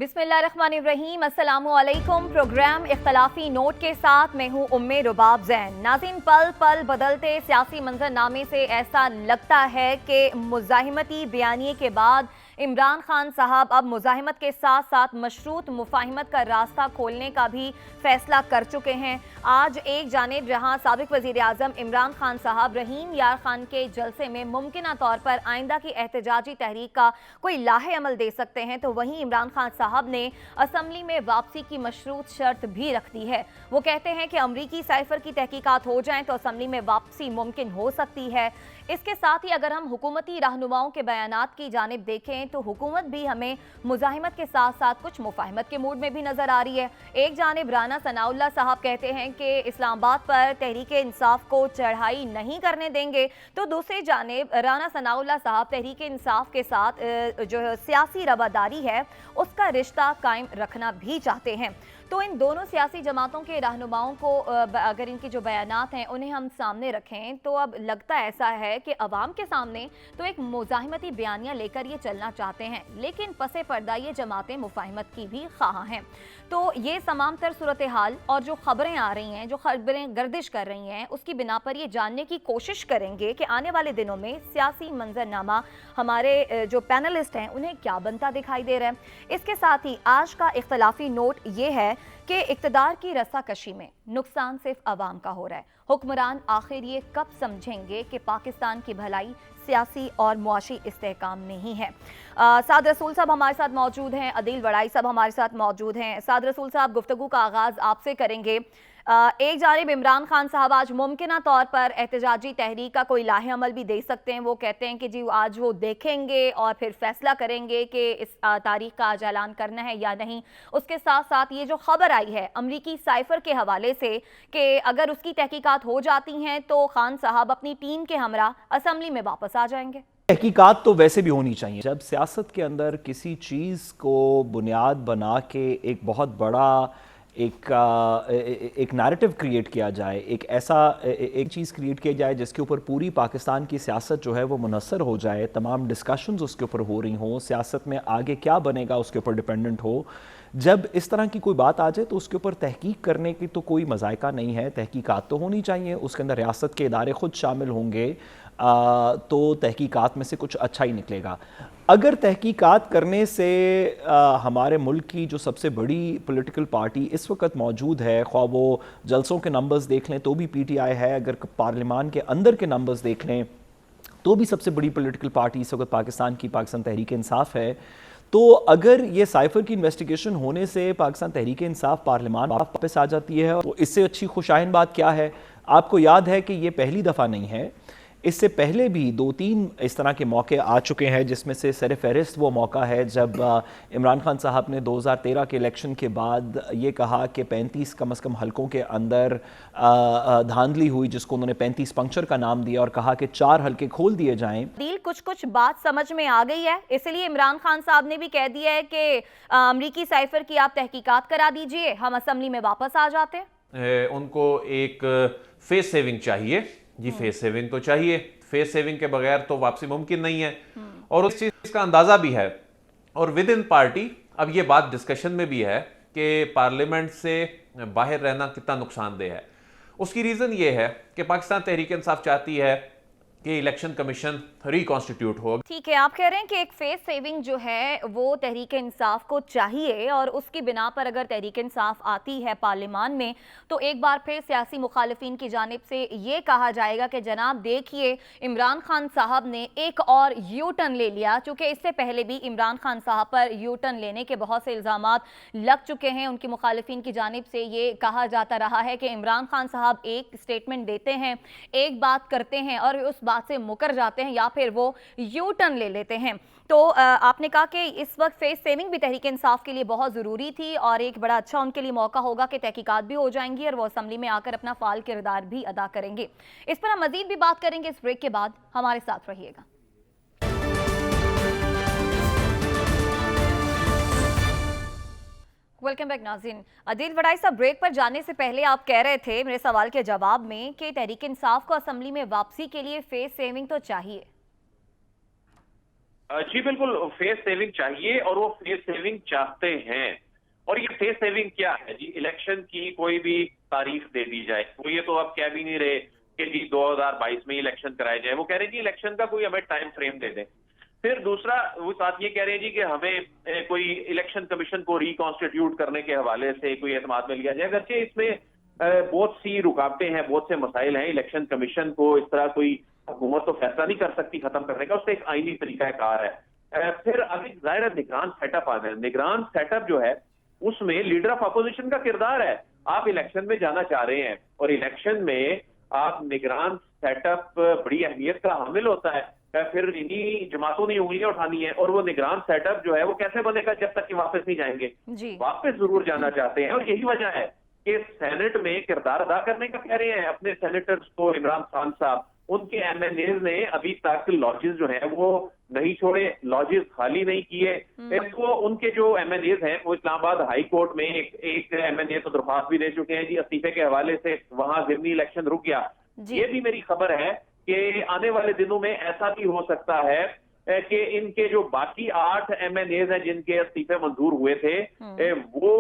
बिस्मिल्लाहिर्रहमानिर्रहीम, अस्सलामु अलैकुम। प्रोग्राम इख्तलाफी नोट के साथ मैं हूँ उम्मे रुबाब ज़ैन। नाज़रीन, पल पल बदलते सियासी मंजरनामे से ऐसा लगता है कि मुज़ाहिमती बयानिए के बाद इमरान खान साहब अब मुज़ाहिमत के साथ साथ मशरूत मुफाहिमत का रास्ता खोलने का भी फैसला कर चुके हैं। आज एक जानिब जहां साबिक वज़ीर आज़म इमरान खान साहब रहीम यार खान के जलसे में मुमकिना तौर पर आइंदा की एहतजाजी तहरीक का कोई लाहे अमल दे सकते हैं, तो वहीं इमरान खान साहब ने असम्बली में वापसी की मशरूत शर्त भी रख दी है। वो कहते हैं कि अमरीकी साइफर की तहकीकात हो जाएं तो असम्बली में वापसी मुमकिन हो सकती है। इसके साथ ही अगर हम हुकूमती रहनुमाओं के बयानात की जानिब देखें तो हुकूमत भी हमें मुज़ाहिमत के साथ साथ कुछ मुफाहिमत के मूड में भी नजर आ रही है। एक जानिब राना सनाउल्लाह साहब कहते हैं कि इस्लामाबाद पर तहरीक इंसाफ को चढ़ाई नहीं करने देंगे, तो दूसरी जानिब राना सनाउल्लाह साहब तहरीक इंसाफ के साथ जो सियासी रवादारी है उसका रिश्ता कायम रखना भी चाहते हैं। तो इन दोनों सियासी जमातों के रहनुमाओं को अगर इनकी जो बयानात हैं उन्हें हम सामने रखें तो अब लगता ऐसा है कि अवाम के सामने तो एक मुज़ाहिमती बयानिया लेकर ये चलना चाहते हैं, लेकिन पसे पर्दा ये जमातें मुफाहिमत की भी ख्वाह हैं। तो ये तमाम तर सूरत हाल और जो खबरें आ रही हैं, जो खबरें गर्दिश कर रही हैं, उसकी बिना पर ये जानने की कोशिश करेंगे कि आने वाले दिनों में सियासी मंजरनामा हमारे जो पैनलिस्ट हैं उन्हें क्या बनता दिखाई दे रहा है। इसके साथ ही आज का इख्तलाफी नोट ये है कि इक़्तिदार की रस्साकशी में नुकसान सिर्फ अवाम का हो रहा है। हुक्मरान आखिर ये कब समझेंगे कि पाकिस्तान की भलाई सियासी और मुआशी इस्तेहकाम नहीं है। साद रसूल साहब हमारे साथ मौजूद हैं, अदील वड़ाई साहब हमारे साथ मौजूद हैं। साद रसूल साहब, गुफ्तगू का आगाज़ आपसे करेंगे। एक जानिब इमरान खान साहब आज मुमकिना तौर पर एहतजाजी तहरीक का कोई लाहे अमल भी दे सकते हैं। वो कहते हैं कि जी आज वो देखेंगे और फिर फैसला करेंगे कि इस तारीख का आज ऐलान करना है या नहीं। उसके साथ साथ ये जो खबर आई है अमरीकी साइफर के हवाले से कि अगर उसकी तहकीकात हो जाती हैं तो खान साहब अपनी टीम के हमरा असम्बली में वापस आ जाएंगे। तहकीकात तो वैसे भी होनी चाहिए। जब सियासत के अंदर किसी चीज़ को बुनियाद बना के एक बहुत बड़ा एक नैरेटिव क्रिएट किया जाए, एक चीज़ क्रिएट किया जाए जिसके ऊपर पूरी पाकिस्तान की सियासत जो है वो मुनस्सर हो जाए, तमाम डिस्कशंस उसके ऊपर हो रही हों, सियासत में आगे क्या बनेगा उसके ऊपर डिपेंडेंट हो। जब इस तरह की कोई बात आ जाए तो उसके ऊपर तहकीक करने की तो कोई मज़ायका नहीं है। तहकीकात तो होनी चाहिए, उसके अंदर रियासत के इदारे ख़ुद शामिल होंगे तो तहकीकात में से कुछ अच्छा ही निकलेगा। अगर तहकीकात करने से हमारे मुल्क की जो सबसे बड़ी पॉलिटिकल पार्टी इस वक्त मौजूद है, ख्वाह वो जलसों के नंबर्स देख लें तो भी PTI है, अगर पार्लियामान के अंदर के नंबर्स देख लें तो भी सबसे बड़ी पॉलिटिकल पार्टी इस वक्त पाकिस्तान तहरीक इंसाफ है, तो अगर ये साइफर की इन्वेस्टिगेशन होने से पाकिस्तान तहरीक इंसाफ पार्लियामान वापस आ जाती है तो इससे अच्छी खुशाइन बात क्या है। आपको याद है कि ये पहली दफ़ा नहीं है, इससे पहले भी 2-3 इस तरह के मौके आ चुके हैं, जिसमें से सर फहरिस्त वो मौका है जब इमरान खान साहब ने 2013 के इलेक्शन के बाद ये कहा कि 35 कम से कम हलकों के अंदर धांधली हुई, जिसको उन्होंने 35 पंक्चर का नाम दिया और कहा कि 4 हलके खोल दिए जाएं। डील कुछ बात समझ में आ गई है, इसलिए इमरान खान साहब ने भी कह दिया है कि अमरीकी साइफर की आप तहकीकात करा दीजिए, हम असम्बली में वापस आ जाते हैं। उनको एक फेस सेविंग चाहिए जी, फेस सेविंग तो चाहिए, फेस सेविंग के बगैर तो वापसी मुमकिन नहीं है और उस चीज का अंदाजा भी है। और विद इन पार्टी अब ये बात डिस्कशन में भी है कि पार्लियामेंट से बाहर रहना कितना नुकसानदेह है। उसकी रीजन ये है कि पाकिस्तान तहरीक इंसाफ चाहती है कि इलेक्शन कमीशन रिकॉन्स्टिट्यूट हो। ठीक है, आप कह रहे हैं कि एक फेस सेविंग जो है वो तहरीक इंसाफ को चाहिए और उसकी बिना पर अगर तहरीक इंसाफ आती है पार्लियामान में तो एक बार फिर सियासी मुखालिफिन की जानिब से ये कहा जाएगा कि जनाब देखिए इमरान खान साहब ने एक और यू टर्न ले लिया, चूँकि इससे पहले भी इमरान खान साहब पर यू टर्न लेने के बहुत से इल्ज़ामात लग चुके हैं। उनकी मुखालिफिन की जानिब से ये कहा जाता रहा है कि इमरान खान साहब एक स्टेटमेंट देते हैं, एक बात करते हैं और उस बात से मुकर जाते हैं या फिर वो यू टर्न ले लेते हैं। तो आपने कहा कि इस वक्त फेस सेविंग भी तहरीक इंसाफ के लिए बहुत ज़रूरी थी और एक बड़ा अच्छा उनके लिए मौका होगा कि तहकीकात भी हो जाएंगी और वो असम्बली में आकर अपना फाल किरदार भी अदा करेंगे। इस पर हम मजीद भी बात करेंगे इस ब्रेक के बाद, हमारे साथ रहिएगा। वेलकम बैक नाज़रीन। अदील वड़ाई साहब, ब्रेक पर जाने से पहले आप कह रहे थे मेरे सवाल के जवाब में कि तहरीक इंसाफ को असम्बली में वापसी के लिए फेस सेविंग तो चाहिए। जी बिल्कुल, फेस सेविंग चाहिए और वो फेस सेविंग चाहते हैं। और ये फेस सेविंग क्या है जी? इलेक्शन की कोई भी तारीख दे दी जाए, वो ये तो अब कह भी नहीं रहे कि जी 2022 में इलेक्शन कराए जाए, वो कह रहे हैं जी इलेक्शन का कोई हमें टाइम फ्रेम दे दें। फिर दूसरा वो साथ ये कह रहे हैं जी कि हमें कोई इलेक्शन कमीशन को रिकॉन्स्टिट्यूट करने के हवाले से कोई एतमाद में लिया जाए। अगरचे इसमें बहुत सी रुकावटें हैं, बहुत से मसाइल हैं। इलेक्शन कमीशन को इस तरह कोई हुकूमत तो फैसला नहीं कर सकती खत्म करने का, उससे एक आईनी तरीकाकार है। फिर अभी जाहिर है निगरान सेटअप आ गए। निगरान सेटअप जो है उसमें लीडर ऑफ अपोजिशन का किरदार है। आप इलेक्शन में जाना चाह रहे हैं और इलेक्शन में आप निगरान सेटअप बड़ी अहमियत का हामिल होता है। फिर इन्हीं जमातों ने उंगलियां उठानी है और वो निगरान सेटअप जो है वो कैसे बनेगा जब तक कि वापस नहीं जाएंगे। जी वापस जरूर जाना चाहते हैं और यही वजह है कि सेनेट में किरदार अदा करने का कह रहे हैं अपने सेनेटर्स को। इमरान खान साहब, उनके एमएनएज ने अभी तक लॉजेस जो है वो नहीं छोड़े, लॉजेस खाली नहीं किए। तो उनके जो एमएनएज हैं वो इस्लामाबाद हाई कोर्ट में एक एमएनए तो दरख्वास्त भी दे चुके हैं जी इस्तीफे के हवाले से, वहां जिमनी इलेक्शन रुक गया। ये भी मेरी खबर है कि आने वाले दिनों में ऐसा भी हो सकता है कि इनके जो बाकी 8 एमएनएज हैं जिनके इस्तीफे मंजूर हुए थे वो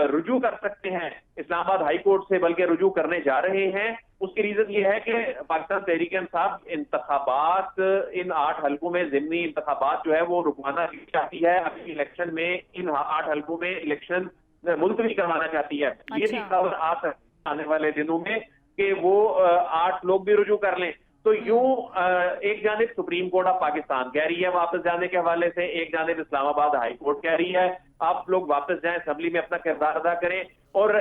रुजू कर सकते हैं इस्लामाबाद हाई कोर्ट से, बल्कि रुजू करने जा रहे हैं। उसकी रीजन ये है कि पाकिस्तान तहरीक इंसाफ इंतखाबात इन 8 हल्कों में जिमनी इंतखाबात जो है वो रुकवाना चाहती है। अभी इलेक्शन में इन 8 हल्कों में इलेक्शन मुलतवी करवाना चाहती है। ये भी खबर आ सकती आने वाले दिनों में कि वो 8 लोग भी रुजू कर लें। तो यूं एक जानिब सुप्रीम कोर्ट ऑफ पाकिस्तान कह रही है वापस जाने के हवाले से, एक जानिब इस्लामाबाद हाई कोर्ट कह रही है आप लोग वापस जाएं, असेंबली में अपना किरदार अदा करें। और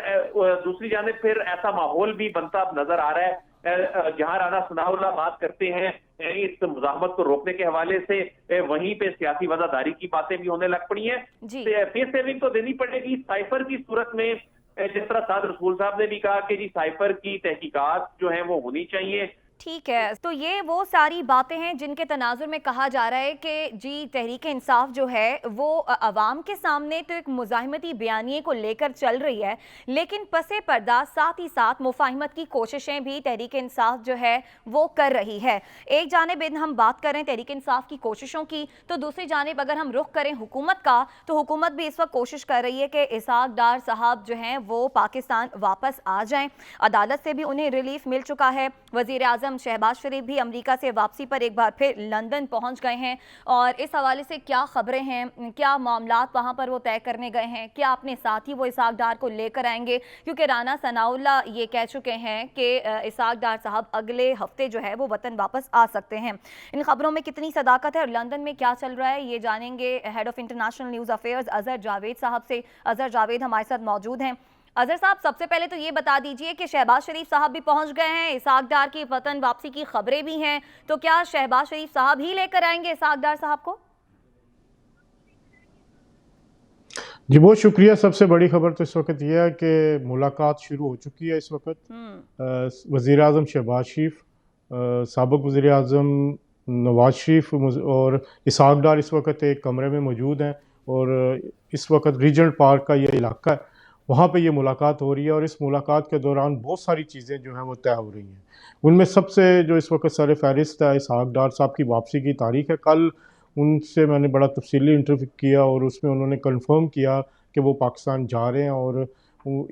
दूसरी जानिब फिर ऐसा माहौल भी बनता नजर आ रहा है जहां राना सनाउल्लाह बात करते हैं इस मुजाहमत को रोकने के हवाले से, वहीं पे सियासी वजादारी की बातें भी होने लग पड़ी हैं। फेस सेविंग तो देनी पड़ेगी साइफर की सूरत में। जिस तरह साद रसूल साहब ने भी कहा कि जी साइफर की तहकीकात जो है वो होनी चाहिए। ठीक है, तो ये वो सारी बातें हैं जिनके तनाजुर में कहा जा रहा है कि जी तहरीक इंसाफ जो है वो अवाम के सामने तो एक मुज़ाहिमती बयानिए को लेकर चल रही है, लेकिन पसे पर्दा साथ ही साथ मुफाहिमत की कोशिशें भी तहरीक इंसाफ जो है वो कर रही है। एक जानिब हम बात करें तहरीक इंसाफ की कोशिशों की, तो दूसरी जानिब अगर हम रुख करें हुकूमत का, तो हुकूमत भी इस वक्त कोशिश कर रही है कि इसहाक डार साहब जो हैं वो पाकिस्तान वापस आ जाएँ। अदालत से भी उन्हें रिलीफ मिल चुका है। वज़ीर आज़म शहबाज शरीफ भी अमेरिका से वापसी पर एक बार फिर लंदन पहुंच गए हैं और इस हवाले से क्या खबरें हैं, क्या मामलात वहां पर वो तय करने गए हैं, क्या अपने साथ ही वो इसहाक डार को लेकर आएंगे, क्योंकि राना सनाउल्लाह ये कह चुके हैं कि इसहाक डार साहब अगले हफ्ते जो है वो वतन वापस आ सकते हैं। इन खबरों में कितनी सदाकत है और लंदन में क्या चल रहा है ये जानेंगे head of international news affairs Azhar Javed साहब से। अजहर जावेद हमारे साथ मौजूद हैं। अजहर साहब, सबसे पहले तो ये बता दीजिए कि शहबाज शरीफ साहब भी पहुंच गए हैं, इसहाक डार की वतन वापसी की खबरें भी हैं, तो क्या शहबाज शरीफ साहब ही लेकर आएंगे इसहाक डार साहब को? जी बहुत शुक्रिया। सबसे बड़ी खबर तो इस वक्त यह है कि मुलाकात शुरू हो चुकी है। इस वक्त वज़ीर आज़म शहबाज शरीफ, साबिक़ वज़ीर आज़म नवाज शरीफ और इसहाक डार इस वक्त एक कमरे में मौजूद हैं और इस वक्त रीजनल पार्क का ये इलाका है, वहाँ पे ये मुलाकात हो रही है। और इस मुलाकात के दौरान बहुत सारी चीज़ें जो हैं वो तय हो रही हैं। उनमें सबसे जो इस वक्त सर फहरिस्त है इसहाक डार साहब की वापसी की तारीख़ है। कल उनसे मैंने बड़ा तफसीली इंटरव्यू किया और उसमें उन्होंने कंफर्म किया कि वो पाकिस्तान जा रहे हैं और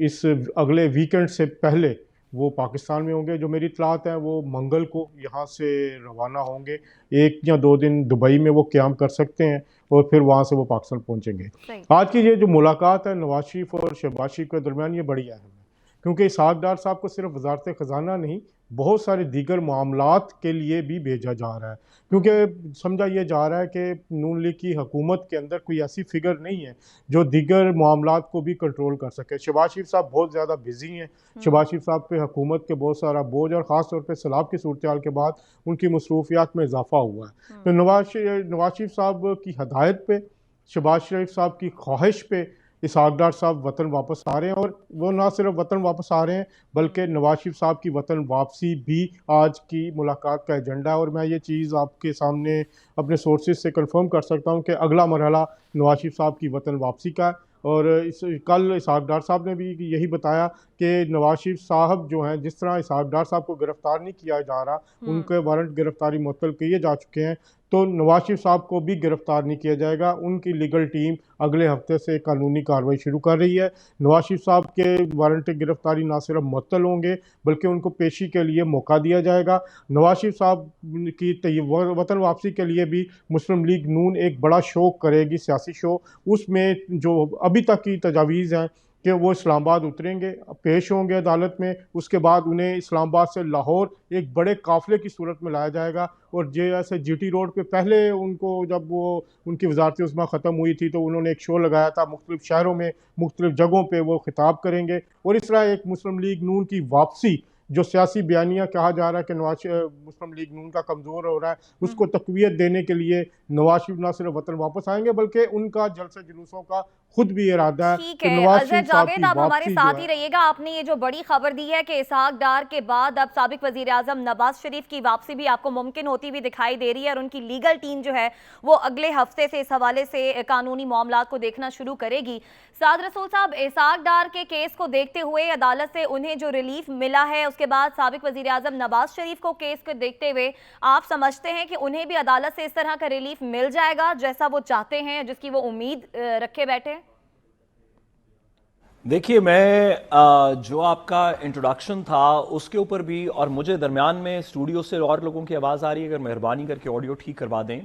इस अगले वीकेंड से पहले वो पाकिस्तान में होंगे। जो मेरी इतलात है वो मंगल को यहाँ से रवाना होंगे, 1 या 2 दिन दुबई में वो क़याम कर सकते हैं और फिर वहाँ से वो पाकिस्तान पहुँचेंगे। आज की ये जो मुलाकात है नवाज शरीफ और शहबाज शरीफ के दरमियान ये बड़ी अहम है, क्योंकि इसहाक डार साहब को सिर्फ वजारत ख़जाना नहीं बहुत सारे दीगर मामलात के लिए भी भेजा जा रहा है, क्योंकि समझा ये जा रहा है कि नून लीग की हुकूमत के अंदर कोई ऐसी फिगर नहीं है जो दीगर मामलात को भी कंट्रोल कर सके। शहबाज शरीफ साहब बहुत ज़्यादा बिजी हैं। शहबाज शरीफ साहब पे हुकूमत के बहुत सारा बोझ और ख़ास तौर पे सैलाब की सूरत हाल के बाद उनकी मसरूफियात में इजाफा हुआ है। तो नवाज शरीफ साहब की हदायत पे, शहबाज शरीफ साहब की ख्वाहिश पे इसहाक डार साहब वतन वापस आ रहे हैं और वो ना सिर्फ वतन वापस आ रहे हैं बल्कि नवाज शरीफ साहब की वतन वापसी भी आज की मुलाकात का एजेंडा है। और मैं ये चीज़ आपके सामने अपने सोर्सेज से कंफर्म कर सकता हूँ कि अगला मरहला नवाज शरीफ साहब की वतन वापसी का है। और कल इसहाक डार साहब ने भी यही बताया कि नवाज शरीफ साहब जो हैं, जिस तरह इसहाक डार साहब को गिरफ़्तार नहीं किया जा रहा, उनके वारंट गिरफ़्तारी मुअत्तल किए जा चुके हैं, तो नवाज शरीफ साहब को भी गिरफ्तार नहीं किया जाएगा। उनकी लीगल टीम अगले हफ्ते से कानूनी कार्रवाई शुरू कर रही है। नवाज शरीफ साहब के वारंट गिरफ्तारी ना सिर्फ मुअत्तल होंगे बल्कि उनको पेशी के लिए मौका दिया जाएगा। नवाज शरीफ साहब की वतन वापसी के लिए भी मुस्लिम लीग नून एक बड़ा शो करेगी, सियासी शो। उसमें जो अभी तक की तजावीज़ हैं कि वो इस्लामाबाद उतरेंगे, पेश होंगे अदालत में, उसके बाद उन्हें इस्लामाबाद से लाहौर एक बड़े काफ़िले की सूरत में लाया जाएगा। और जैसे जीटी रोड पे पहले उनको जब वो उनकी वज़ारत उज़्मा ख़त्म हुई थी तो उन्होंने एक शो लगाया था, मुख्तलिफ़ शहरों में मुख्तलिफ़ जगहों पे वो खिताब करेंगे। और इस तरह एक मुस्लिम लीग नून की वापसी, जो सियासी बयानियाँ कहा जा रहा है कि मुस्लिम लीग नून का कमज़ोर हो रहा है, उसको तक़वियत देने के लिए नवाज शरीफ ना सिर्फ वतन वापस आएंगे बल्कि उनका जलसे जुलूसों का खुद भी इरादा है ठीक कि है। नवाज अजहर शरीफ साहब जावेद, की आप हमारे वापसी साथ जो ही है। रहिएगा। आपने ये जो बड़ी खबर दी है कि इसहाक डार के बाद अब साबिक वजीर आजम नवाज शरीफ की वापसी भी आपको मुमकिन होती हुई दिखाई दे रही है और उनकी लीगल टीम जो है वो अगले हफ्ते से इस हवाले से कानूनी मामलात को देखना शुरू करेगी। साद रसूल साहब, इसहाक डार के केस को देखते हुए अदालत से उन्हें जो रिलीफ मिला है, उसके बाद साबिक वजीर आजम नवाज शरीफ को केस को देखते हुए आप समझते हैं कि उन्हें भी अदालत से इस तरह का रिलीफ मिल जाएगा जैसा वो चाहते हैं, जिसकी वो उम्मीद रखे बैठे हैं? देखिए, मैं जो आपका इंट्रोडक्शन था उसके ऊपर भी, और मुझे दरमियान में स्टूडियो से और लोगों की आवाज़ आ रही है, अगर मेहरबानी करके ऑडियो ठीक करवा दें।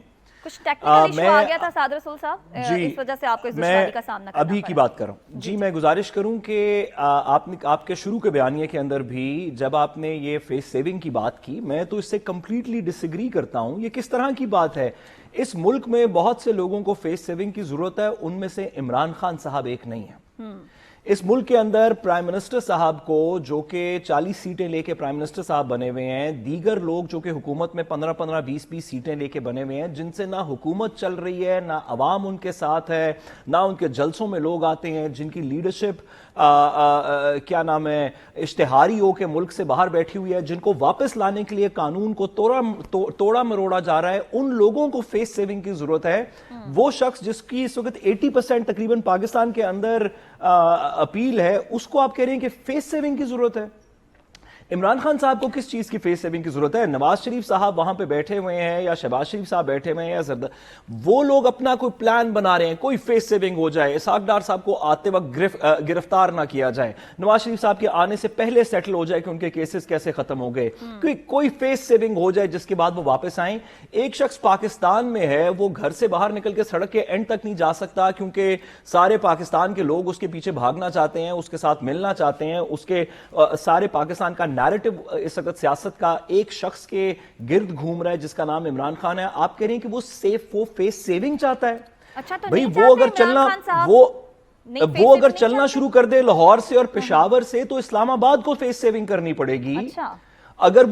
कुछ टेक्निकल इशू मैं आ गया था साद रसूल साहब, जी, इस वजह से आपको इस दुश्वारी का सामना करना अभी की बात कर रहा हूँ जी। मैं गुजारिश करूं कि आपने आपके शुरू के बयानिए के अंदर भी जब आपने ये फेस सेविंग की बात की, मैं तो इससे कंप्लीटली डिसएग्री करता हूं। ये किस तरह की बात है? इस मुल्क में बहुत से लोगों को फेस सेविंग की जरूरत है, उनमें से इमरान खान साहब एक नहीं है। इस मुल्क के अंदर प्राइम मिनिस्टर साहब को, जो कि 40 सीटें लेके प्राइम मिनिस्टर साहब बने हुए हैं, दीगर लोग जो कि हुकूमत में 15-15, 20-20 सीटें लेके बने हुए हैं, जिनसे ना हुकूमत चल रही है, ना अवाम उनके साथ है, ना उनके जलसों में लोग आते हैं, जिनकी लीडरशिप क्या नाम है, इश्तिहारी हो के मुल्क से बाहर बैठी हुई है, जिनको वापस लाने के लिए कानून को तोड़ा मरोड़ा जा रहा है, उन लोगों को फेस सेविंग की जरूरत है। वो शख्स जिसकी इस वक्त 80% तकरीबन पाकिस्तान के अंदर अपील है, उसको आप कह रहे हैं कि फेस सेविंग की जरूरत है। इमरान खान साहब को किस चीज की फेस सेविंग की जरूरत है? नवाज शरीफ साहब वहां पे बैठे हुए हैं या शहबाज शरीफ साहब बैठे हुए हैं या जरदा, वो लोग अपना कोई प्लान बना रहे हैं, कोई फेस सेविंग हो जाए, इसहाक डार साहब को आते वक्त गिरफ्तार ना किया जाए, नवाज शरीफ साहब के आने से पहले सेटल हो जाए कि उनके केसेस कैसे खत्म हो गए, कोई फेस सेविंग हो जाए जिसके बाद वो वापस आए। एक शख्स पाकिस्तान में है, वो घर से बाहर निकल के सड़क के एंड तक नहीं जा सकता क्योंकि सारे पाकिस्तान के लोग उसके पीछे भागना चाहते हैं, उसके साथ मिलना चाहते हैं, उसके सारे पाकिस्तान का नैरेटिव इस वक्त सियासत का एक शख्स के गिर्द घूम रहा है जिसका नाम इमरान खान है। आप कह रहे हैं कि वो फेस सेविंग चाहता है? अच्छा, तो भाई नहीं वो अगर चाहते चलना इमरान खान साहब? नहीं, फेस वो अगर सेविंग चलना नहीं शुरू कर दे लाहौर से और पेशावर से, तो इस्लामाबाद को फेस सेविंग करनी पड़ेगी। अच्छा। अगर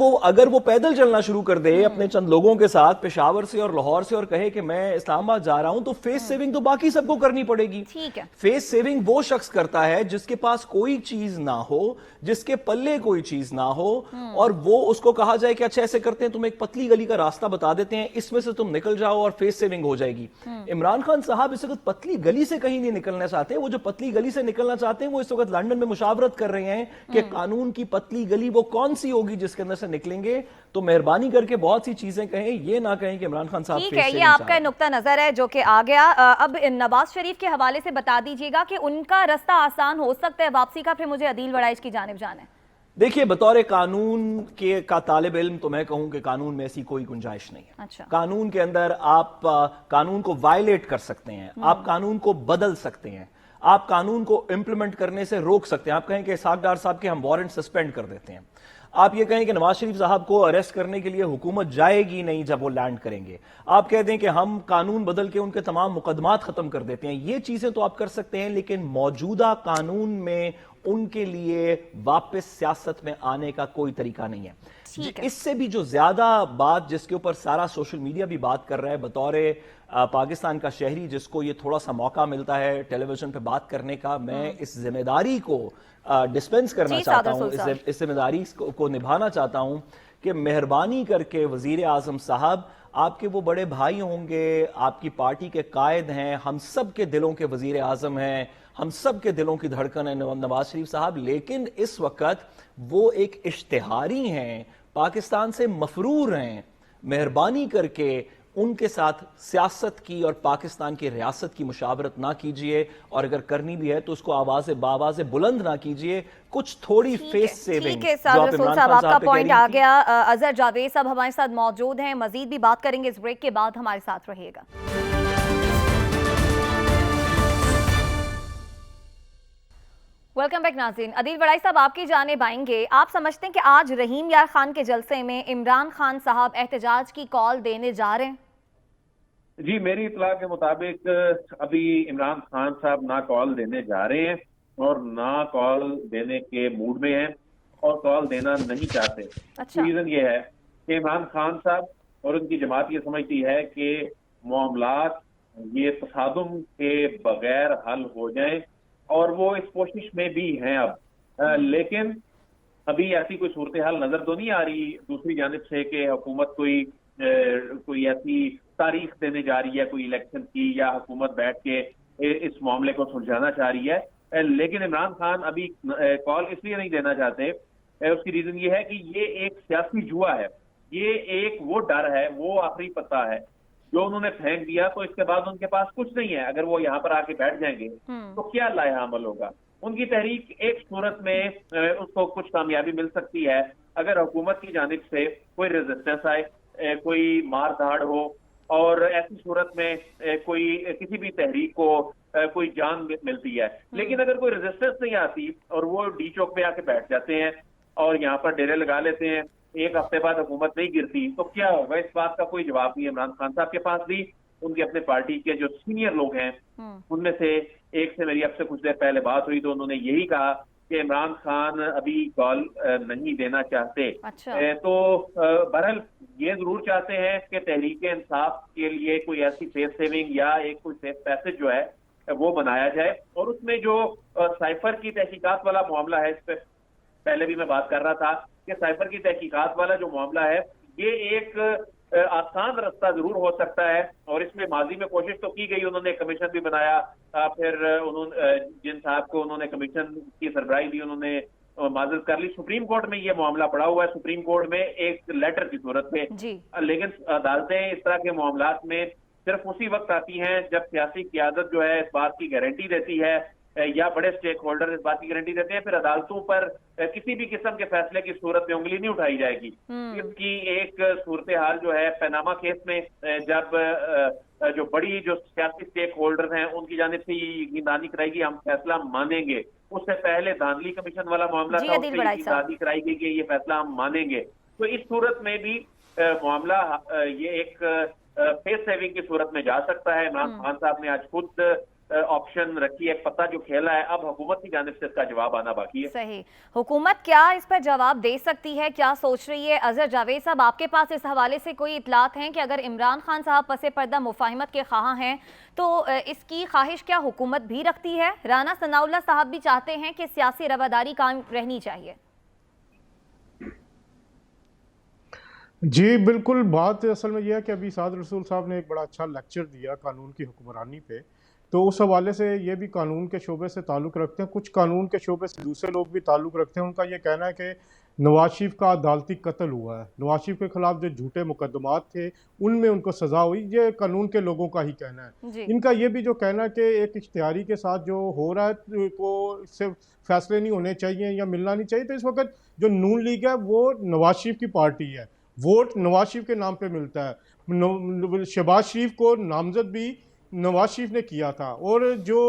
वो पैदल चलना शुरू कर दे अपने चंद लोगों के साथ पेशावर से और लाहौर से और कहे कि मैं इस्लामाबाद जा रहा हूं, तो फेस सेविंग तो बाकी सबको करनी पड़ेगी। ठीक है। फेस सेविंग वो शख्स करता है जिसके पास कोई चीज ना हो, जिसके पल्ले कोई चीज ना हो, और वो उसको कहा जाए कि अच्छा ऐसे करते हैं, तुम एक पतली गली का रास्ता बता देते हैं, इसमें से तुम निकल जाओ और फेस सेविंग हो जाएगी। इमरान खान साहब इस वक्त पतली गली से कहीं नहीं निकलना चाहते। वो जो पतली गली से निकलना चाहते हैं, वो इस वक्त लंदन में मुशावरत कर रहे हैं कि कानून की पतली गली वो कौन सी होगी जिसके अंदर से निकलेंगे। तो मेहरबानी करके बहुत सी चीजें कहें, ये ना कहें कि इमरान खान साहब ठीक है, ये आपका नुक्ता नजर है जो कि आ गया। अब नवाज शरीफ के हवाले से बता दीजिएगा कि उनका रास्ता आसान हो सकता है वापसी का, फिर मुझे अदील वड़ाइश की जानिब जाना है। देखिए, बतौर कानून के का तालिब इल्म तो मैं कहूं कि कानून में ऐसी कोई गुंजाइश नहीं है। अच्छा। कानून के अंदर आप कानून को वायलेट कर सकते हैं, आप कानून को बदल सकते हैं, आप कानून को इंप्लीमेंट करने से रोक सकते हैं। आप कहें कि इसहाक डार साहब के हम वारंट सस्पेंड कर देते हैं, आप ये कहें कि नवाज शरीफ साहब को अरेस्ट करने के लिए हुकूमत जाएगी नहीं जब वो लैंड करेंगे, आप कहते हैं कि हम कानून बदल के उनके तमाम मुकदमात खत्म कर देते हैं, ये चीजें तो आप कर सकते हैं, लेकिन मौजूदा कानून में उनके लिए वापस सियासत में आने का कोई तरीका नहीं है। इससे भी जो ज्यादा बात जिसके ऊपर सारा सोशल मीडिया भी बात कर रहा है, बतौर पाकिस्तान का शहरी जिसको ये थोड़ा सा मौका मिलता है टेलीविजन पे बात करने का, मैं इस जिम्मेदारी को डिस्पेंस करना चाहता हूं, इस जिम्मेदारी को निभाना चाहता हूं कि मेहरबानी करके वजीर आजम साहब, आपके वो बड़े भाई होंगे, आपकी पार्टी के कायद हैं, हम सब के दिलों के वजीर आजम हैं, हम सब के दिलों की धड़कन है नवाज शरीफ साहब, लेकिन इस वक्त वो एक इश्तिहारी हैं, पाकिस्तान से मफरूर हैं। मेहरबानी करके ان کے ساتھ سیاست کی اور پاکستان کی ریاست کی مشاورت نہ کیجئے, اور اگر کرنی بھی ہے تو اس کو آواز بلند نہ کیجئے. کچھ تھوڑی فیس سیونگ. ٹھیک ہے سعد رسول صاحب, آپ کا پوائنٹ آ گیا. اظہر جاوید صاحب ہمارے ساتھ موجود ہیں, مزید بھی بات کریں گے اس بریک کے بعد, ہمارے ساتھ رہیے گا. ویلکم بیک ناظرین. عدیل بڑائی صاحب آپ کی جانب آئیں گے. آپ سمجھتے ہیں کہ آج رحیم یار خان کے جلسے میں عمران خان صاحب احتجاج کی کال دینے جا رہے ہیں؟ جی, میری اطلاع کے مطابق ابھی عمران خان صاحب نہ کال دینے جا رہے ہیں اور نہ کال دینے کے موڈ میں ہیں اور کال دینا نہیں چاہتے. اچھا. ریزن یہ ہے کہ عمران خان صاحب اور ان کی جماعت یہ سمجھتی ہے کہ معاملات یہ تصادم کے بغیر حل ہو جائیں, اور وہ اس کوشش میں بھی ہیں اب. لیکن ابھی ایسی کوئی صورتحال نظر تو نہیں آ رہی دوسری جانب سے کہ حکومت کوئی ایسی تاریخ دینے جا رہی ہے کوئی الیکشن کی, یا حکومت بیٹھ کے اس معاملے کو سلجھانا چاہ رہی ہے. لیکن عمران خان ابھی کال اس لیے نہیں دینا چاہتے, اس کی ریزن یہ ہے کہ یہ ایک سیاسی جوا ہے, یہ ایک وہ ڈر ہے, وہ آخری پتہ ہے جو انہوں نے پھینک دیا تو اس کے بعد ان کے پاس کچھ نہیں ہے. اگر وہ یہاں پر آ کے بیٹھ جائیں گے تو کیا لائحہ عمل ہوگا؟ ان کی تحریک ایک صورت میں اس کو کچھ کامیابی مل سکتی ہے اگر حکومت کی جانب سے کوئی ریزسٹنس آئے, کوئی مار دھاڑ ہو, اور ایسی صورت میں کوئی کسی بھی تحریک کو کوئی جان ملتی ہے. لیکن اگر کوئی ریزسٹنس نہیں آتی اور وہ ڈی چوک پہ آ کے بیٹھ جاتے ہیں اور یہاں پر ڈیرے لگا لیتے ہیں, ایک ہفتے بعد حکومت نہیں گرتی, تو کیا ہوگا؟ اس بات کا کوئی جواب نہیں عمران خان صاحب کے پاس بھی. ان کے اپنے پارٹی کے جو سینئر لوگ ہیں ان میں سے ایک سے میری اب سے کچھ دیر پہلے بات ہوئی تو انہوں نے یہی کہا کہ عمران خان ابھی کال نہیں دینا چاہتے. تو بہرحال یہ ضرور چاہتے ہیں کہ تحریک انصاف کے لیے کوئی ایسی فیس سیونگ یا ایک کوئی سیف پیسج جو ہے وہ بنایا جائے, اور اس میں جو سائفر کی تحقیقات والا معاملہ ہے, اس پہ پہلے بھی میں بات کر رہا تھا کہ سائفر کی تحقیقات والا جو معاملہ ہے یہ ایک آسان رستہ ضرور ہو سکتا ہے, اور اس میں ماضی میں کوشش تو کی گئی, انہوں نے کمیشن بھی بنایا, پھر جن صاحب کو انہوں نے کمیشن کی سربراہی دی انہوں نے معذرت کر لی. سپریم کورٹ میں یہ معاملہ پڑا ہوا ہے, سپریم کورٹ میں ایک لیٹر کی صورت میں. لیکن عدالتیں اس طرح کے معاملات میں صرف اسی وقت آتی ہیں جب سیاسی قیادت جو ہے اس بات کی گارنٹی دیتی ہے یا بڑے سٹیک ہولڈر اس بات کی گارنٹی دیتے ہیں. پھر عدالتوں پر کسی بھی قسم کے فیصلے کی صورت میں انگلی نہیں اٹھائی جائے گی. اس کی ایک صورتحال جو ہے پیناما کیس میں, جب جو بڑی جو سیاسی سٹیک ہولڈر ہیں ان کی جانب سے یہ یقینی کرائی گئی ہم فیصلہ مانیں گے. اس سے پہلے دھاندلی کمیشن والا معاملہ تھا, اس سے یقینی کرائی گئی کہ یہ فیصلہ ہم مانیں گے. تو اس صورت میں بھی معاملہ یہ ایک فیس سیونگ کی صورت میں جا سکتا ہے. عمران خان صاحب نے آج خود آپشن رکھی ہے, پتہ جو کھیلا ہے, اب حکومت کی جانب سے اس کا جواب آنا باقی ہے. صحیح. حکومت کیا اس پر جواب دے سکتی ہے, کیا سوچ رہی ہے؟ اظہر جاوید صاحب آپ کے پاس اس حوالے سے کوئی اطلاعات ہیں کہ اگر عمران خان صاحب پس پردہ مفاہمت کے خواہاں ہیں تو اس کی خواہش کیا حکومت بھی رکھتی ہے؟ رانا ثناء اللہ صاحب بھی چاہتے ہیں کہ سیاسی رواداری قائم رہنی چاہیے. جی بالکل, بات اصل میں یہ ہے کہ ابھی سعد رسول صاحب نے ایک بڑا اچھا لیکچر دیا قانون کی حکمرانی پہ, تو اس حوالے سے یہ بھی قانون کے شعبے سے تعلق رکھتے ہیں, کچھ قانون کے شعبے سے دوسرے لوگ بھی تعلق رکھتے ہیں. ان کا یہ کہنا ہے کہ نواز شریف کا عدالتی قتل ہوا ہے, نواز شریف کے خلاف جو جھوٹے مقدمات تھے ان میں ان کو سزا ہوئی, یہ قانون کے لوگوں کا ہی کہنا ہے. ان کا یہ بھی جو کہنا ہے کہ ایک اشتہاری کے ساتھ جو ہو رہا ہے کو اس سے فیصلے نہیں ہونے چاہیے یا ملنا نہیں چاہیے. تو اس وقت جو نون لیگ ہے وہ نواز شریف کی پارٹی ہے, ووٹ نواز شریف کے نام پہ ملتا ہے. شہباز شریف کو نامزد بھی نواز شریف نے کیا تھا, اور جو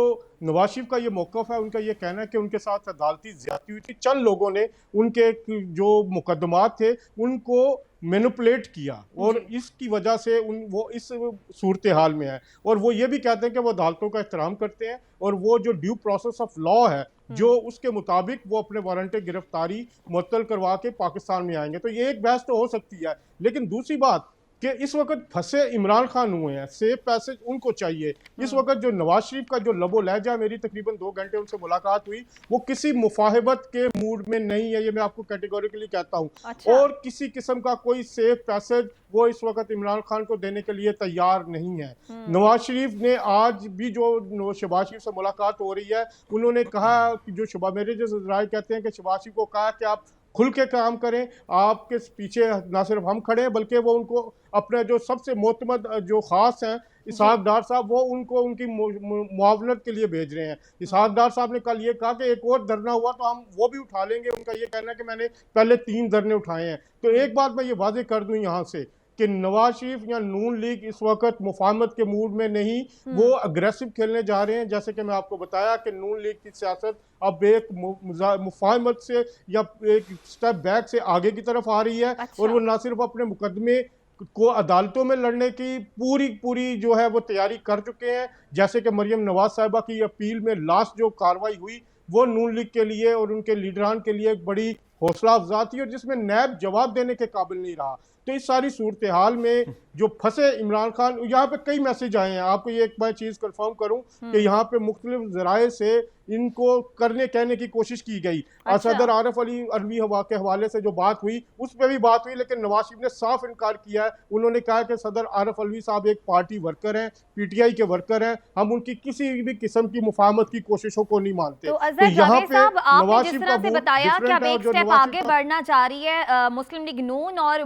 نواز شریف کا یہ موقف ہے ان کا یہ کہنا ہے کہ ان کے ساتھ عدالتی زیادتی ہوئی تھی, چند لوگوں نے ان کے جو مقدمات تھے ان کو مینوپولیٹ کیا اور اس کی وجہ سے وہ اس صورتحال میں ہے. اور وہ یہ بھی کہتے ہیں کہ وہ عدالتوں کا احترام کرتے ہیں اور وہ جو ڈیو پروسیس آف لا ہے جو اس کے مطابق وہ اپنے وارنٹ گرفتاری معطل کروا کے پاکستان میں آئیں گے. تو یہ ایک بحث تو ہو سکتی ہے, لیکن دوسری بات کہ اس وقت پھنسے عمران خان ہوئے ہیں, سیف پیسج ان کو چاہیے. اس وقت جو نواز شریف کا جو لب و لہجہ, میری تقریباً 2 گھنٹے ان سے ملاقات ہوئی, وہ کسی مفاہمت کے موڈ میں نہیں ہے, یہ میں آپ کو کیٹیگوریکلی کہتا ہوں. اور کسی قسم کا کوئی سیف پیسج وہ اس وقت عمران خان کو دینے کے لیے تیار نہیں ہے. نواز شریف نے آج بھی جو شہباز شریف سے ملاقات ہو رہی ہے, انہوں نے کہا کہ جو میرے جو رائے کہتے ہیں کہ شہباز شریف کو کہا کہ آپ खुल के काम करें, आपके पीछे ना सिर्फ हम खड़े हैं बल्कि वो उनको अपने जो सबसे मोतमद जो ख़ास हैं इसहाक डार साहब, वो उनको उनकी मुआवनत के लिए भेज रहे हैं। इसहाक डार साहब ने कल ये कहा कि एक और धरना हुआ तो हम वो भी उठा लेंगे। उनका ये कहना है कि मैंने पहले 3 धरने उठाए हैं। तो एक बात मैं ये वाज़ेह कर दूं यहाँ से कि नवाज शरीफ या नून लीग इस वक्त मुफाहमत के मूड में नहीं, वो अग्रेसिव खेलने जा रहे हैं। जैसे कि मैं आपको बताया कि नून लीग की सियासत अब एक मुफाहमत से या एक स्टेप बैक से आगे की तरफ आ रही है। अच्छा। और वो ना सिर्फ अपने मुकदमे को अदालतों में लड़ने की पूरी जो है वो तैयारी कर चुके हैं। जैसे कि मरियम नवाज साहिबा की अपील में लास्ट जो कार्रवाई हुई वो नून लीग के लिए और उनके लीडरान के लिए एक बड़ी हौसला अफजा थी, और जिसमें नैब जवाब देने के काबिल नहीं रहा। तो इस सारी सूरत हाल में जो फंसे इमरान खान, यहाँ पे कई मैसेज आए हैं। आपको ये एक बार चीज़ कंफर्म करूं कि यहाँ पे मुख्तलिफ ज़राए से इनको कहने की कोशिश की गई। अच्छा। सदर आरिफ अलवी हवा के हवाले से जो बात हुई उस पर भी बात हुई, लेकिन नवाज शरीफ ने साफ इनकार किया है। उन्होंने कहा कि सदर आरिफ अलवी साहब एक पार्टी वर्कर हैं, पीटीआई के वर्कर हैं, हम उनकी किसी भी किस्म की मुफाहमत की कोशिशों को नहीं मानते। तो अजहर यहाँ जावेद पे साहब, आपने नवाज जिस शरीफ तरह का से मूड बताया कि अब डिफरेंट है, एक और जो स्टेप नवाज आगे शरीफ का बढ़ना चाह रही है मुस्लिम लीग नून और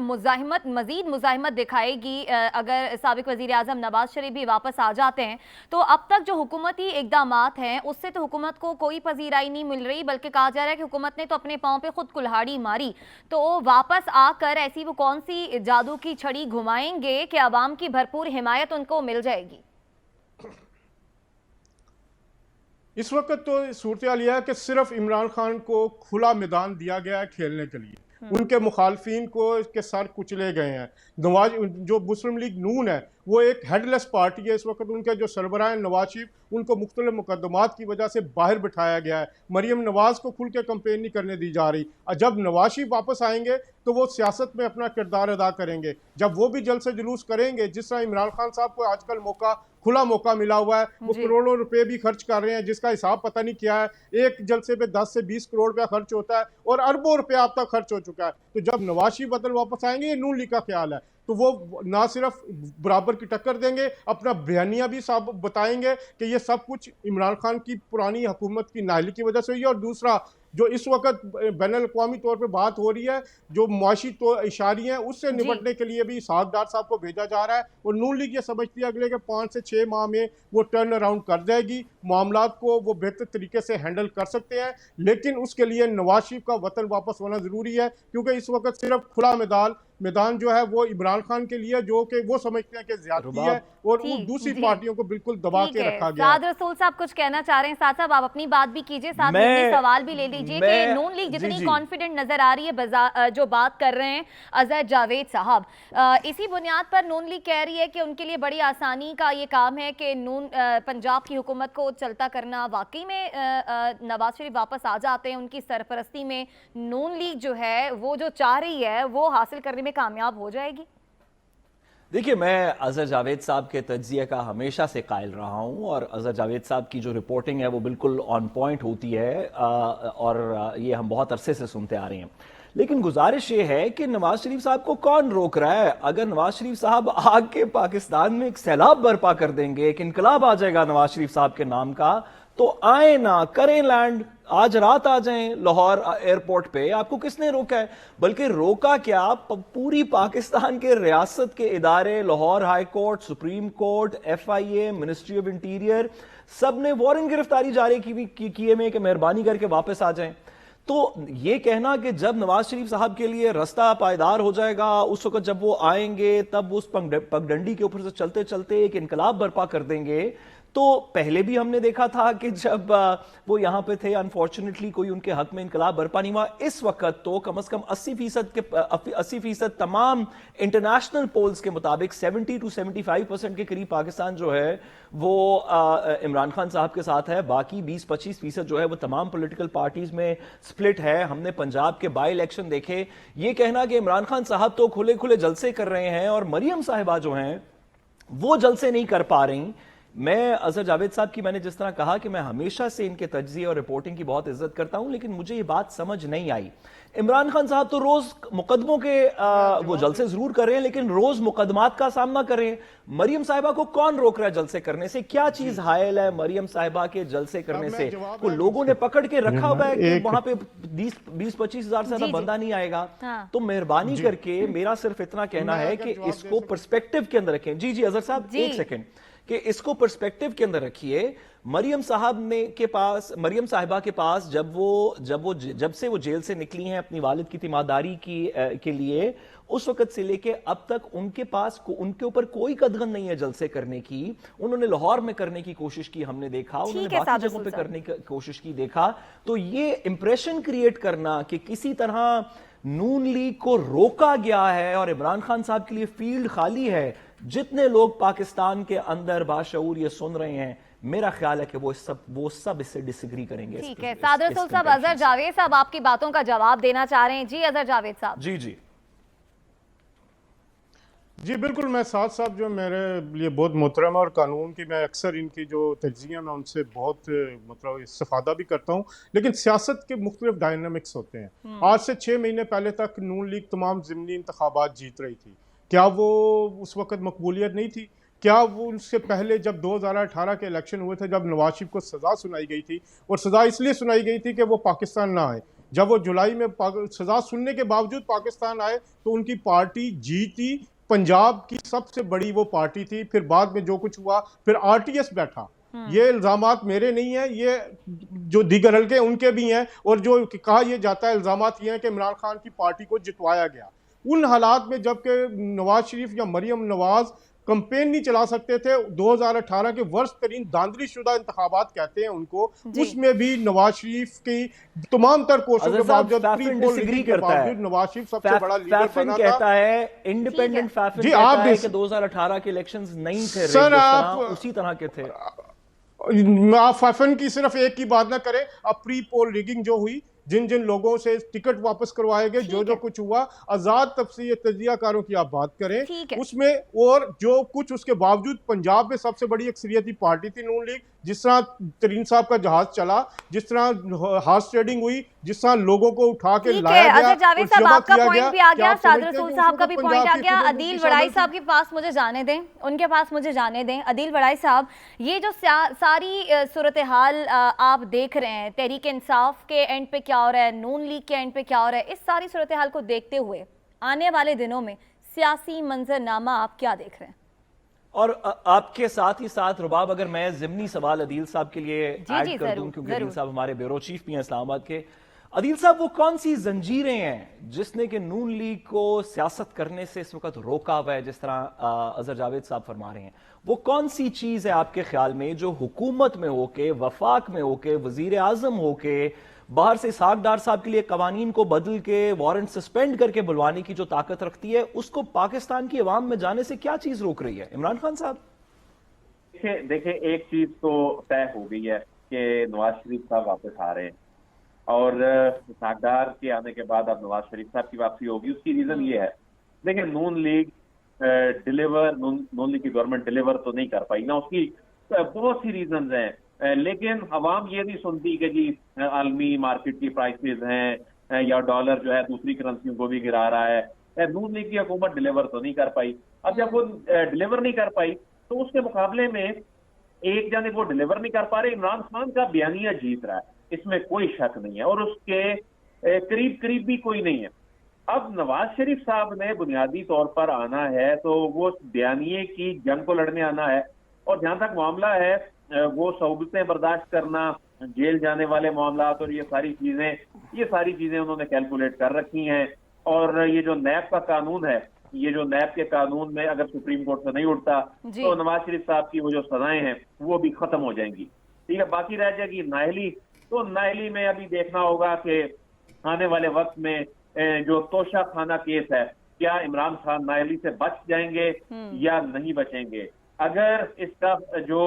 मजीद मुजाहिमत दिखाएगी अगर साबिक वजीर आजम नवाज शरीफ भी वापस आ जाते हैं। तो अब तक जो हुकूमती इकदामात हैं उससे तो हुकूमत को कोई पजीराई नहीं मिल रही, बल्कि कहा जा रहा है कि हुकूमत ने तो अपने पांव पे खुद कुल्हाड़ी मारी। तो वापस आकर ऐसी वो कौन सी जादू की छड़ी घुमाएंगे कि अवाम की भरपूर हिमायत उनको मिल जाएगी? इस वक्त तो सूरत हाल यह है कि सिर्फ इमरान खान को खुला मैदान दिया गया है खेलने के लिए। उनके मुखालफिन को इसके सर कुचले गए हैं। नवाज जो मुस्लिम लीग नून है वो एक हेडलेस पार्टी है। इस वक्त उनके जो सरबराह हैं नवाज शरीफ, उनको मुख्तलिफ मुकदमात की वजह से बाहर बिठाया गया है। मरियम नवाज को खुल के कंपेन नहीं करने दी जा रही। और जब नवाज शरीफ वापस आएंगे तो वो सियासत में अपना किरदार अदा करेंगे। जब वो भी जलसे जुलूस करेंगे, जिस तरह इमरान खान साहब को आजकल खुला मौका मिला हुआ है, वो करोड़ों रुपए भी खर्च कर रहे हैं जिसका हिसाब पता नहीं क्या है। एक जलसे पे 10 से 20 करोड़ रुपया खर्च होता है और अरबों रुपया अब तक खर्च हो चुका है। तो जब नवाज शरीफ वतन वापस आएंगे, ये नून लीग का ख्याल है, तो वो ना सिर्फ बराबर की टक्कर देंगे, अपना बयानिया भी साहब बताएंगे कि ये सब कुछ इमरान खान की पुरानी हुकूमत की नाअहली की वजह से हुई है। और दूसरा, जो इस वक्त बैनुल-अक़वामी तौर पे बात हो रही है, जो मुआशी तो इशारे हैं, उससे निपटने के लिए भी इसहाक डार साहब को भेजा जा रहा है। और नून लीग ये समझती है अगले के 5 से 6 माह में वो टर्न अराउंड कर जाएगी, मामलात को वो बेहतर तरीके से हैंडल कर सकते हैं। लेकिन उसके लिए नवाज शरीफ का वतन वापस होना ज़रूरी है, क्योंकि इस वक्त सिर्फ खुला मैदान जो है वो इमरान खान के लिए, जो कि वो समझते हैं कि ज्यादती है और दूसरी पार्टियों को बिल्कुल दबा के रखा गया है। साद रसूल साहब कुछ कहना चाह रहे हैं। साथ साहब आप अपनी बात भी कीजिए, साथ में सवाल भी ले लीजिए कि नून लीग जितनी कॉन्फिडेंट नजर आ रही है, जो बात कर रहे हैं अजहर जावेद साहब, इसी बुनियाद पर नून लीग कह रही है कि उनके लिए बड़ी आसानी का ये काम है कि पंजाब की हुकूमत को चलता करना। वाकई में नवाज शरीफ वापस आ जाते हैं, उनकी सरपरस्ती में नून लीग जो है वो जो चाह रही है वो हासिल करने में कामयाब हो जाएगी? देखिए, मैं अजहर जावेद साहब के तज्जिए का हमेशा से कायल रहा हूँ और अजहर जावेद साहब की जो रिपोर्टिंग है वो बिल्कुल ऑन पॉइंट होती है और ये हम बहुत अरसे से सुनते आ रहे हैं। लेकिन गुजारिश ये है कि नवाज शरीफ साहब को कौन रोक रहा है? अगर नवाज शरीफ साहब आके पाकिस्तान में एक सैलाब बर्पा कर देंगे, एक इनकलाब आ जाएगा नवाज शरीफ साहब के नाम का, तो आए ना, करें लैंड, आज रात आ जाएं लाहौर एयरपोर्ट पे, आपको किसने रोका है? बल्कि रोका क्या, पूरी पाकिस्तान के रियासत के इदारे, Lahore high court, supreme court, FIA, ministry of interior, सब ने वारंट गिरफ्तारी जारी किए में कि मेहरबानी करके वापस आ जाएं। तो ये कहना कि जब नवाज शरीफ साहब के लिए रास्ता पायदार हो जाएगा, उस वक्त जब वो आएंगे तब उस पगडंडी के ऊपर से चलते चलते एक इनकलाब बर्पा कर देंगे, तो पहले भी हमने देखा था कि जब वो यहाँ पे थे, अनफॉर्चुनेटली कोई उनके हक में इनकलाब बर्पा नहीं हुआ। इस वक्त तो कम से कम 80% तमाम इंटरनेशनल पोल्स के मुताबिक 70 to 75% के करीब पाकिस्तान जो है वो इमरान खान साहब के साथ है। बाकी 20-25% जो है वो तमाम पॉलिटिकल पार्टीज में स्प्लिट है। हमने पंजाब के बाई इलेक्शन देखे। ये कहना कि इमरान खान साहब तो खुले खुले जलसे कर रहे हैं और मरियम साहिबा जो हैं वो जलसे नहीं कर पा रही, میں اظہر جاوید صاحب کی میں نے جس طرح کہا کہ میں ہمیشہ سے ان کے تجزیے اور رپورٹنگ کی بہت عزت کرتا ہوں، لیکن مجھے یہ بات سمجھ نہیں آئی. عمران خان صاحب تو روز مقدموں کے وہ جلسے ضرور کر رہے ہیں، لیکن روز مقدمات کا سامنا کر رہے ہیں. مریم صاحبہ کو کون روک رہا ہے جلسے کرنے سے؟ کیا چیز حائل ہے مریم صاحبہ کے جلسے کرنے سے؟ کو لوگوں نے پکڑ کے رکھا ہوا ہے کہ وہاں پہ 20-25 ہزار سے زیادہ بندہ نہیں آئے گا. تو مہربانی کر کے میرا صرف اتنا کہنا ہے کہ اس کو پرسپیکٹو کے اندر رکھیں. جی اظہر صاحب ایک سیکنڈ، کہ اس کو پرسپیکٹو کے اندر رکھیے. مریم صاحبہ کے پاس جب سے وہ جیل سے نکلی ہیں اپنی والد کی تیمارداری کے لیے، اس وقت سے لے کے اب تک ان کے پاس ان کے اوپر کوئی قدغن نہیں ہے جلسے کرنے کی. انہوں نے لاہور میں کرنے کی کوشش کی، ہم نے دیکھا، انہوں نے باقی جگہوں پہ کرنے کی کوشش کی، دیکھا. تو یہ امپریشن کریٹ کرنا کہ کسی طرح نون لیگ کو روکا گیا ہے اور عمران خان صاحب کے لیے فیلڈ خالی ہے، جتنے لوگ پاکستان کے اندر باشعور یہ سن رہے ہیں، میرا خیال ہے کہ وہ سب اس سے ڈس ایگری کریں گے. ٹھیک ہے صادر رسول صاحب، اظہر جاوید صاحب آپ کی باتوں کا جواب دینا چاہ رہے ہیں. جی اظہر جاوید صاحب. جی بالکل، میں ساتھ جو میرے لیے بہت محترم اور قانون کی، میں اکثر ان کی جو تجزیہ میں ان سے بہت مطلب استفادہ بھی کرتا ہوں، لیکن سیاست کے مختلف ڈائنامکس ہوتے ہیں. آج سے 6 مہینے پہلے تک نون لیگ تمام ضمنی انتخابات جیت رہی تھی. کیا وہ اس وقت مقبولیت نہیں تھی؟ کیا وہ ان سے پہلے جب 2018 کے الیکشن ہوئے تھے، جب نواز شریف کو سزا سنائی گئی تھی، اور سزا اس لیے سنائی گئی تھی کہ وہ پاکستان نہ آئے، جب وہ جولائی میں سزا سننے کے باوجود پاکستان آئے تو ان کی پارٹی جیتی، پنجاب کی سب سے بڑی وہ پارٹی تھی. پھر بعد میں جو کچھ ہوا، پھر آر ٹی ایس بیٹھا. یہ الزامات میرے نہیں ہیں، یہ جو دیگر حلقے ان کے بھی ہیں، اور جو کہا یہ جاتا ہے الزامات یہ ہیں کہ عمران خان کی پارٹی کو جتوایا گیا. ان حالات میں جب کہ نواز شریف یا مریم نواز کمپین نہیں چلا سکتے تھے، 2018 کے ورسٹ ترین دھاندلی شدہ انتخابات کہتے ہیں ان کو، اس میں بھی نواز شریف کی تمام تر کوششوں کے باوجود نواز شریف سب سے بڑا لیڈر بنا تھا. کہتا ہے انڈیپینڈنٹ فیفن کہتا ہے کہ 2018 کے الیکشنز نہیں تھے سر، آپ اسی طرح کے تھے. آپ فیفن کی صرف ایک کی بات نہ کریں، اب پری پول ریگنگ جو ہوئی، جن لوگوں سے ٹکٹ واپس کروائے گئے، جو کچھ ہوا، آزاد تفصیل تجزیہ کاروں کی آپ بات کریں اس میں، اور جو کچھ اس کے باوجود پنجاب میں سب سے بڑی اکثریتی پارٹی تھی نون لیگ. جس طرح ترین صاحب کا جہاز چلا، جس طرح ہارس ٹریڈنگ ہوئی، جس طرح لوگوں کو اٹھا کے لایا گیا، اظہر جاوید صاحب آپ کا پوائنٹ بھی آ گیا، صادر رسول صاحب کا بھی پوائنٹ آ گیا. عدیل وڑائی صاحب کے پاس مجھے جانے دیں، ان کے پاس مجھے جانے دیں. عدیل وڑائی صاحب، یہ جو ساری صورتحال آپ دیکھ رہے ہیں، تحریک انصاف کے اینڈ پہ کیا ہو رہا ہے، نون لیگ کے اینڈ پہ کیا ہو رہا ہے، اس ساری صورتحال کو دیکھتے ہوئے آنے والے دنوں میں سیاسی منظرنامہ آپ کیا دیکھ رہے ہیں؟ اور آپ کے ساتھ ہی ساتھ رباب، اگر میں ضمنی سوال عدیل صاحب کے لیے ایڈ کر دوں، کیونکہ عدیل صاحب ہمارے بیورو چیف بھی ہیں اسلام آباد کے. عدیل صاحب، وہ کون سی زنجیریں ہیں جس نے کہ نون لیگ کو سیاست کرنے سے اس وقت روکا ہوا ہے، جس طرح اظہر جاوید صاحب فرما رہے ہیں؟ وہ کون سی چیز ہے آپ کے خیال میں جو حکومت میں ہو کے، وفاق میں ہو کے، وزیر اعظم ہو کے، باہر سے اسحاق ڈار صاحب کے لیے قوانین کو بدل کے، وارنٹ سسپینڈ کر کے بلوانے کی جو طاقت رکھتی ہے، اس کو پاکستان کی عوام میں جانے سے کیا چیز روک رہی ہے؟ عمران خان صاحب دیکھیں ایک چیز تو طے ہو گئی ہے کہ نواز شریف صاحب واپس آ رہے ہیں، اور اسحاق ڈار کے آنے کے بعد اب نواز شریف صاحب کی واپسی ہوگی. اس کی ریزن یہ ہے، دیکھیں نون لیگ کی گورنمنٹ ڈیلیور تو نہیں کر پائی نا، اس کی بہت سی ریزنز ہیں، لیکن عوام یہ نہیں سنتی کہ جی عالمی مارکیٹ کی پرائسز ہیں یا ڈالر جو ہے دوسری کرنسیوں کو بھی گرا رہا ہے. نون لیگ کی حکومت ڈیلیور تو نہیں کر پائی. اب جب وہ ڈیلیور نہیں کر پائی تو اس کے مقابلے میں ایک جانب وہ ڈیلیور نہیں کر پا رہے، عمران خان کا بیانیہ جیت رہا ہے، اس میں کوئی شک نہیں ہے، اور اس کے قریب بھی کوئی نہیں ہے. اب نواز شریف صاحب نے بنیادی طور پر آنا ہے تو وہ بیانیے کی جنگ کو لڑنے آنا ہے، اور جہاں تک معاملہ ہے وہ صعوبتیں برداشت کرنا، جیل جانے والے معاملات اور یہ ساری چیزیں انہوں نے کیلکولیٹ کر رکھی ہیں. اور یہ جو نیب کا قانون ہے، یہ جو نیب کے قانون میں اگر سپریم کورٹ سے نہیں اٹھتا تو نواز شریف صاحب کی وہ جو سزائیں ہیں وہ بھی ختم ہو جائیں گی. ٹھیک ہے، باقی رہ جائے گی نااہلی. تو نااہلی میں ابھی دیکھنا ہوگا کہ آنے والے وقت میں جو توشہ خانہ کیس ہے، کیا عمران خان نااہلی سے بچ جائیں گے یا نہیں بچیں گے. اگر اس کا جو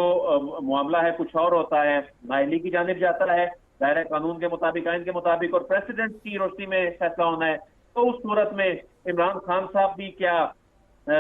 معاملہ ہے کچھ اور ہوتا ہے، نااہلی کی جانب جاتا ہے، دائرہ قانون کے مطابق، آئین کے مطابق، اور پریسیڈنٹ کی روشنی میں فیصلہ ہونا ہے، تو اس صورت میں عمران خان صاحب بھی کیا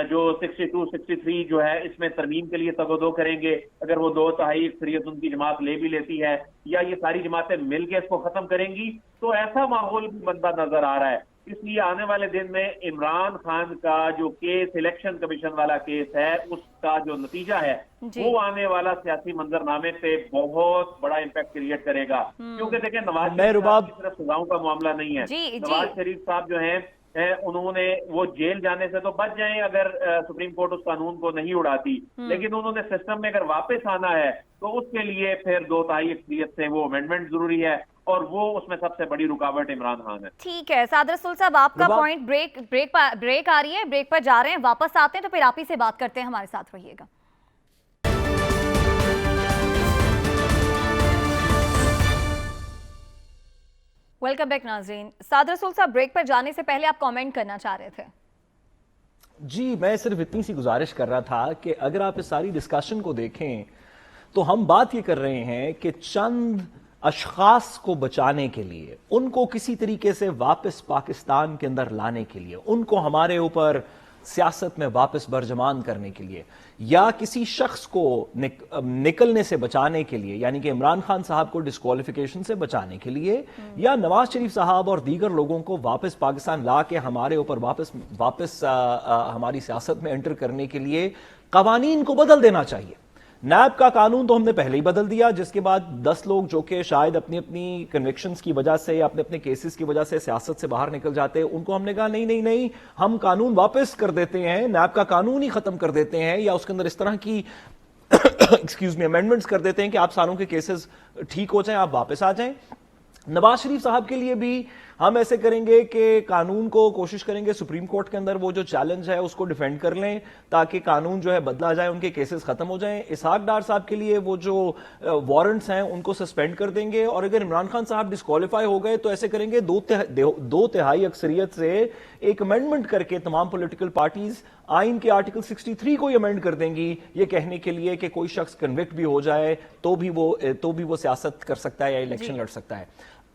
جو 62 63 جو ہے اس میں ترمیم کے لیے تگودو کریں گے. اگر وہ 2/3 اکثریت ان کی جماعت لے بھی لیتی ہے یا یہ ساری جماعتیں مل کے اس کو ختم کریں گی تو ایسا ماحول بھی بنتا نظر آ رہا ہے. اس لیے آنے والے دن میں عمران خان کا جو کیس الیکشن کمیشن والا کیس ہے اس کا جو نتیجہ ہے وہ آنے والا سیاسی منظر نامے پہ بہت بڑا امپیکٹ کریٹ کرے گا. کیونکہ دیکھیں نواز شریف صاحب کی صرف سزاؤں کا معاملہ نہیں ہے. نواز شریف صاحب جو ہیں انہوں نے وہ جیل جانے سے تو بچ جائیں اگر سپریم کورٹ اس قانون کو نہیں اڑاتی, لیکن انہوں نے سسٹم میں اگر واپس آنا ہے تو اس کے لیے پھر 2/3 اکثریت سے وہ امینڈمنٹ ضروری ہے, اور وہ اس میں سب سے بڑی رکاوٹ عمران خان ہے. ٹھیک ہے صادر رسول صاحب, آپ کا پوائنٹ بریک آ رہی ہے, بریک پر جا رہے ہیں, واپس آتے ہیں تو پھر آپ ہی سے بات کرتے ہیں, ہمارے ساتھ رہیے گا. ویلکم بیک ناظرین. صادر رسول صاحب بریک پر جانے سے پہلے آپ کامنٹ کرنا چاہ رہے تھے. جی میں صرف اتنی سی گزارش کر رہا تھا کہ اگر آپ اس ساری ڈسکشن کو دیکھیں تو ہم بات یہ کر رہے ہیں کہ چند اشخاص کو بچانے کے لیے, ان کو کسی طریقے سے واپس پاکستان کے اندر لانے کے لیے, ان کو ہمارے اوپر سیاست میں واپس برجمان کرنے کے لیے, یا کسی شخص کو نکلنے سے بچانے کے لیے, یعنی کہ عمران خان صاحب کو ڈسکوالیفیکیشن سے بچانے کے لیے, یا نواز شریف صاحب اور دیگر لوگوں کو واپس پاکستان لا کے ہمارے اوپر واپس ہماری سیاست میں انٹر کرنے کے لیے قوانین کو بدل دینا چاہیے. نیب کا قانون تو ہم نے پہلے ہی بدل دیا, جس کے بعد 10 لوگ جو کہ شاید اپنی اپنی کنوکشنز کی وجہ سے, اپنے کیسز کی وجہ سے سیاست سے باہر نکل جاتے, ان کو ہم نے کہا نہیں ہم قانون واپس کر دیتے ہیں, نیب کا قانون ہی ختم کر دیتے ہیں, یا اس کے اندر اس طرح کی امینڈمنٹس کر دیتے ہیں کہ آپ ساروں کے کیسز ٹھیک ہو جائیں, آپ واپس آ جائیں. نواز شریف صاحب کے لیے بھی ہم ایسے کریں گے کہ قانون کو کوشش کریں گے سپریم کورٹ کے اندر وہ جو چیلنج ہے اس کو ڈیفینڈ کر لیں تاکہ قانون جو ہے بدلا جائے, ان کے کیسز ختم ہو جائیں. اسحاق ڈار صاحب کے لیے وہ جو وارنٹس ہیں ان کو سسپینڈ کر دیں گے, اور اگر عمران خان صاحب ڈسکوالیفائی ہو گئے تو ایسے کریں گے 2/3 اکثریت سے ایک امینڈمنٹ کر کے تمام پولیٹیکل پارٹیز آئین کے آرٹیکل 63 کو امینڈ کر دیں گی, یہ کہنے کے لیے کہ کوئی شخص کنوکٹ بھی ہو جائے تو بھی وہ سیاست کر سکتا ہے یا الیکشن لڑ سکتا ہے.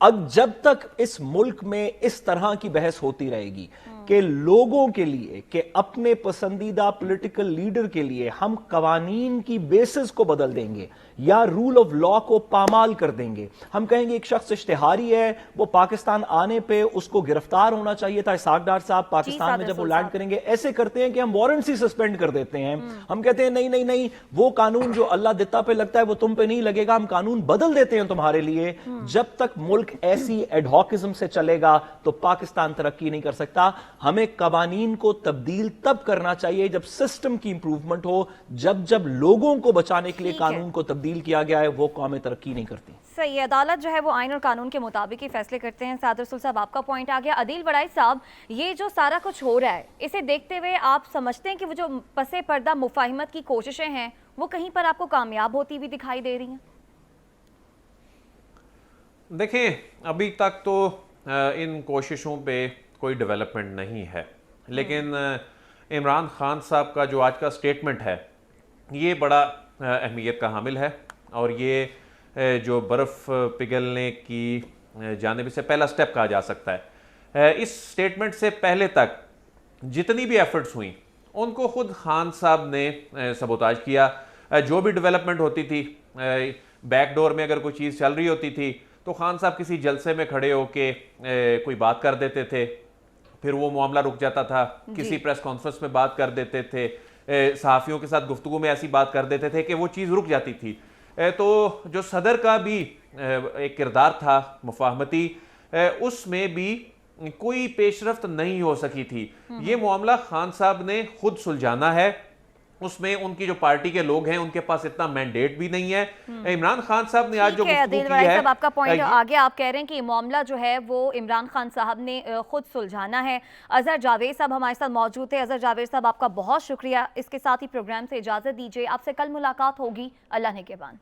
اب جب تک اس ملک میں اس طرح کی بحث ہوتی رہے گی کہ لوگوں کے لیے, کہ اپنے پسندیدہ پولیٹیکل لیڈر کے لیے ہم قوانین کی بیسز کو بدل دیں گے یا رول آف لا کو پامال کر دیں گے, ہم کہیں گے ایک شخص اشتہاری ہے, وہ پاکستان آنے پہ اس کو گرفتار ہونا چاہیے تھا, اسحاق ڈار صاحب پاکستان میں جب وہ لینڈ کریں گے ایسے کرتے ہیں کہ ہم وارنٹس ہی سسپینڈ کر دیتے ہیں, ہم کہتے ہیں نہیں وہ قانون جو اللہ دتا پہ لگتا ہے وہ تم پہ نہیں لگے گا, ہم قانون بدل دیتے ہیں تمہارے لیے. جب تک ملک ایسی ایڈہاکزم سے چلے گا تو پاکستان ترقی نہیں کر سکتا. ہمیں قوانین کو تبدیل تب کرنا چاہیے جب سسٹم کی امپروومنٹ ہو, جب لوگوں کو بچانے کے لیے قانون کو تبدیل کیا گیا ہے, وہ قومیں ترقی نہیں کرتی. صحیح ہے, عدالت جو ہے وہ آئین اور قانون کے مطابق ہی فیصلے کرتے ہیں. صادر رسول صاحب آپ کا پوائنٹ آ گیا. عدیل وڑائی صاحب, یہ جو سارا کچھ ہو رہا ہے اسے دیکھتے ہوئے آپ سمجھتے ہیں کہ وہ جو پس پردہ مفاہمت کی کوششیں ہیں وہ کہیں پر آپ کو کامیاب ہوتی ہوئی دکھائی دے رہی ہیں؟ دیکھیں ابھی تک تو ان کوششوں پہ کوئی ڈیولپمنٹ نہیں ہے, لیکن عمران خان صاحب کا جو آج کا سٹیٹمنٹ ہے یہ بڑا اہمیت کا حامل ہے, اور یہ جو برف پگھلنے کی جانب سے پہلا سٹیپ کہا جا سکتا ہے. اس سٹیٹمنٹ سے پہلے تک جتنی بھی ایفرٹس ہوئیں ان کو خود خان صاحب نے سبوتاج کیا. جو بھی ڈیولپمنٹ ہوتی تھی, بیک ڈور میں اگر کوئی چیز چل رہی ہوتی تھی تو خان صاحب کسی جلسے میں کھڑے ہو کے کوئی بات کر دیتے تھے, پھر وہ معاملہ رک جاتا تھا. کسی پریس کانفرنس میں بات کر دیتے تھے, صحافیوں کے ساتھ گفتگو میں ایسی بات کر دیتے تھے کہ وہ چیز رک جاتی تھی. تو جو صدر کا بھی ایک کردار تھا مفاہمتی, اس میں بھی کوئی پیش رفت نہیں ہو سکی تھی. یہ معاملہ خان صاحب نے خود سلجھانا ہے, اس میں ان کی جو پارٹی کے لوگ ہیں ان کے پاس اتنا مینڈیٹ بھی نہیں ہے. عمران خان صاحب نے آج جو گفتگو کی ہے, آپ کا پوائنٹ آگے آپ کہہ رہے ہیں کہ یہ معاملہ جو ہے وہ عمران خان صاحب نے خود سلجھانا ہے. اظہر جاوید صاحب ہمارے ساتھ موجود تھے. اظہر جاوید صاحب آپ کا بہت شکریہ. اس کے ساتھ ہی پروگرام سے اجازت دیجیے, آپ سے کل ملاقات ہوگی. اللہ نگہبان.